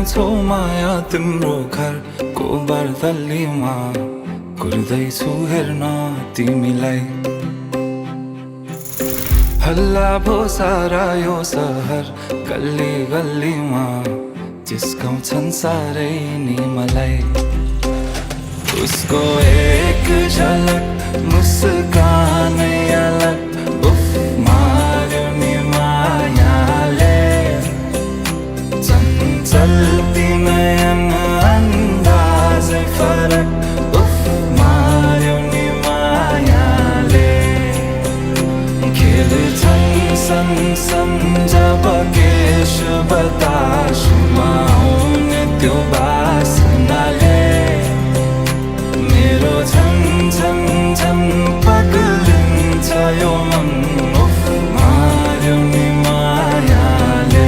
लैजान्छौ माया तिम्रो घरको बर्दलीमा कुर्दैछु हेर्न तिमीलाई हल्ला भो सारा यो सहर गल्ली गल्लीमा जिस्काउँछन् सारै नि मलाई उसको एक झलक मुस्कानै अलग उफ मार्यो नि मायाले चञ्चल नयन अन्दाजै फरक उफ मार्यो नि मायाले खेल्छन् सँगसँग जब केश बतासमा आउने त्यो बासनाले मेरो झन् झन् झन् पग्लिन्छ यो मन उफ मार्यो नि मायाले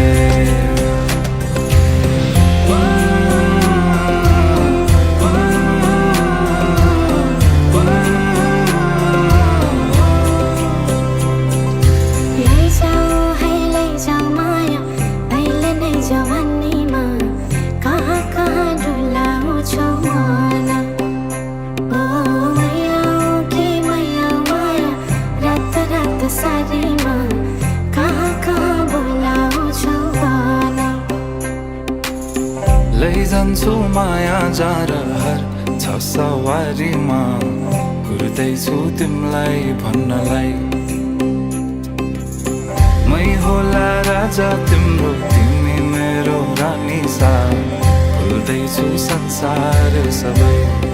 लैजान्छु माया जारहर छ सवारीमा कुर्दैछु तिमीलाई भन्नलाई मै होला राजा तिम्रो तिमी मेरो रानी सा भुल्दैछु संसार सबै